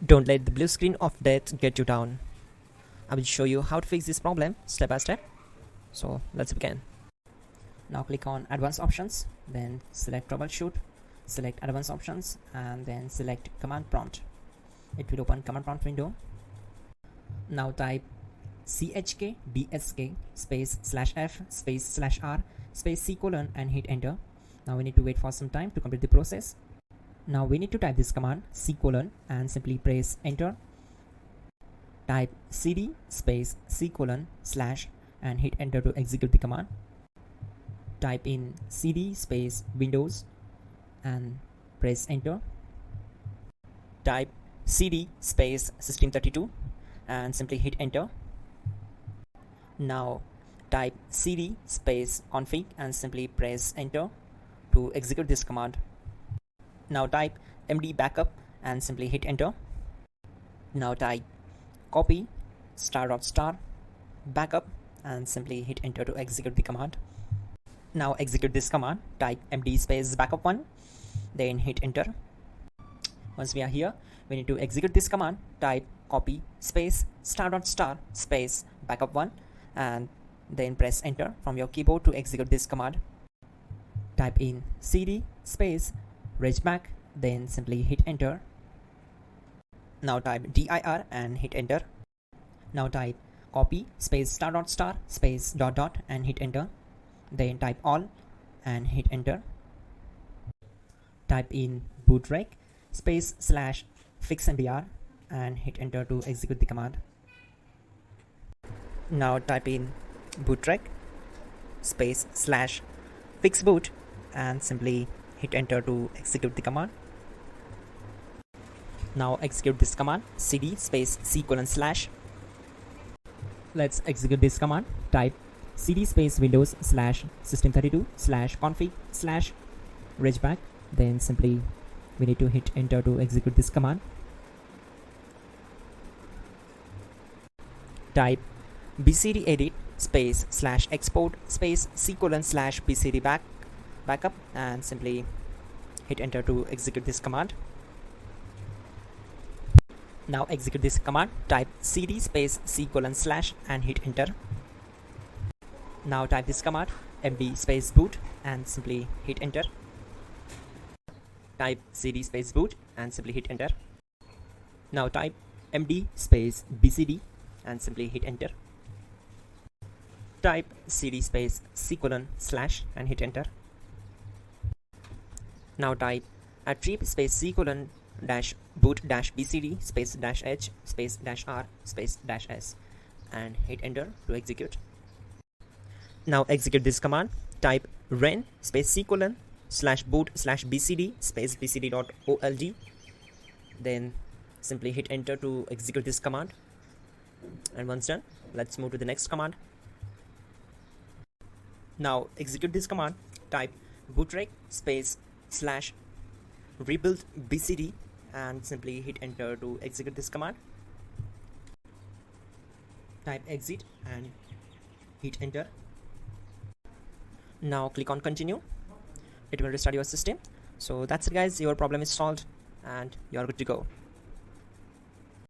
Don't let the blue screen of death get you down. I will show you how to fix this problem step by step. So let's begin. Now click on Advanced Options, then select Troubleshoot, select Advanced Options, and then select Command Prompt. It will open Command Prompt window. Now type chk dsk space /f space /r space c colon and hit enter. Now we need to wait for some time to complete the process. Now we need to type this command c colon and simply press enter. Type cd space c colon / and hit enter to execute the command. Type in cd space Windows and press enter. Type cd space System32 and simply hit enter. Now type cd space config and simply press enter to execute this command. Now type md backup and simply hit enter. Now type copy ** backup and simply hit enter to execute the command. Now execute this command. Type md space backup1, then hit enter. Once we are here, we need to execute this command. Type copy space ** space backup1 and then press enter from your keyboard to execute this command. Type in cd space regback, then simply hit enter. Now type dir and hit enter. Now type copy space ** space ... and hit enter. Then type all and hit enter. Type in bootrec space / fixmdr and hit enter to execute the command. Now type in bootrec space / fixboot and simply hit enter to execute the command. Now execute this command cd space c colon /. Let's execute this command. Type cd space Windows / System32 / config / regback. Then simply we need to hit enter to execute this command. Type bcd edit space / export space c colon / bcd backup and simply hit enter to execute this command. Now execute this command. Type cd space c colon / and hit enter. Now type this command md space boot and simply hit enter. Type cd space boot and simply hit enter. Now type md space bcd and simply hit enter. Type cd space c colon / and hit enter. Now type attrib space c colon -boot -bcd space -h space -r space -s and hit enter to execute. Now execute this command. Type ren space c colon /boot /bcd space bcd.old. Then simply hit enter to execute this command. And once done, let's move to the next command. Now execute this command. Type bootrec space / rebuild bcd and simply hit enter to execute this command. Type exit and hit enter. Now click on continue. It will restart your system. So that's it guys, your problem is solved and you're good to go.